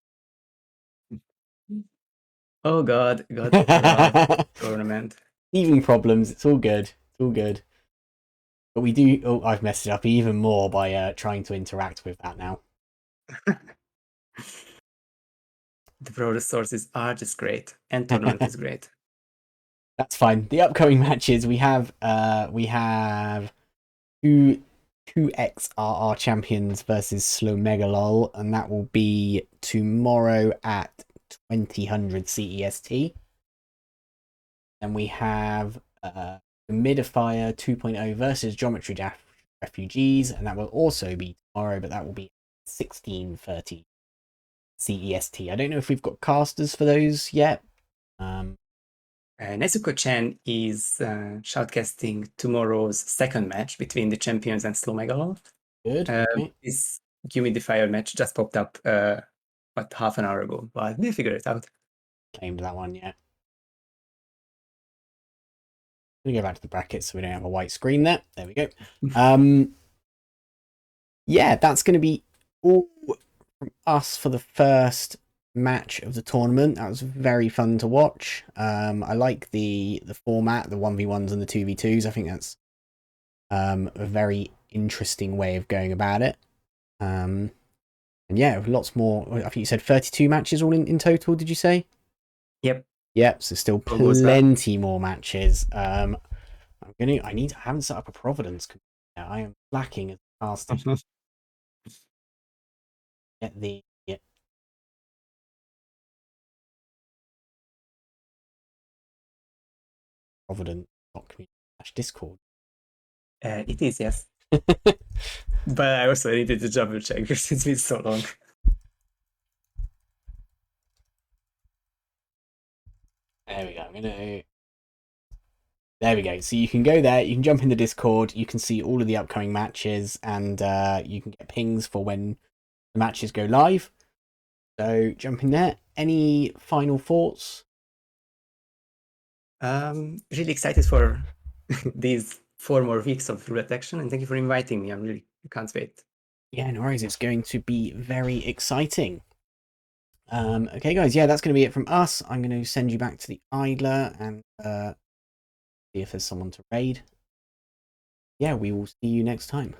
Oh god, God, tournament. Teething problems. It's all good. It's all good. But we do. Oh, I've messed it up even more by trying to interact with that now. The pro resources are just great, and tournament is great. That's fine. The upcoming matches we have two XRR champions versus Slomegalol, and that will be tomorrow at 2000 CEST. And we have Humidifier 2.0 versus Geometry Dash Refugees, and that will also be tomorrow, but that will be 1630 CEST. I don't know if we've got casters for those yet. Nezuko-chan is shoutcasting tomorrow's second match between the champions and Slomegalol. Good. Okay. This Humidifier match just popped up about half an hour ago, but we'll figure it out. Claimed that one yet. Let me go back to the brackets so we don't have a white screen there. There we go. Yeah, that's going to be all from us for the first match of the tournament. That was very fun to watch. I like the format, the 1v1s and the 2v2s. I think that's a very interesting way of going about it. And yeah, lots more. I think you said 32 matches all in total, did you say? Yep. Yep, so still plenty more matches. I haven't set up a Providence. I am lacking as fast as get the Providence Discord. It is, yes. But I also needed to double check because it's been so long. There we go. There we go. So you can go there, you can jump in the Discord, you can see all of the upcoming matches, and you can get pings for when the matches go live. So jump in there. Any final thoughts? Really excited for these 4 more weeks of Roulette action, and thank you for inviting me. I can't wait. Yeah, no worries. It's going to be very exciting. Okay, guys. Yeah, that's going to be it from us. I'm going to send you back to the idler and see if there's someone to raid. Yeah, we will see you next time.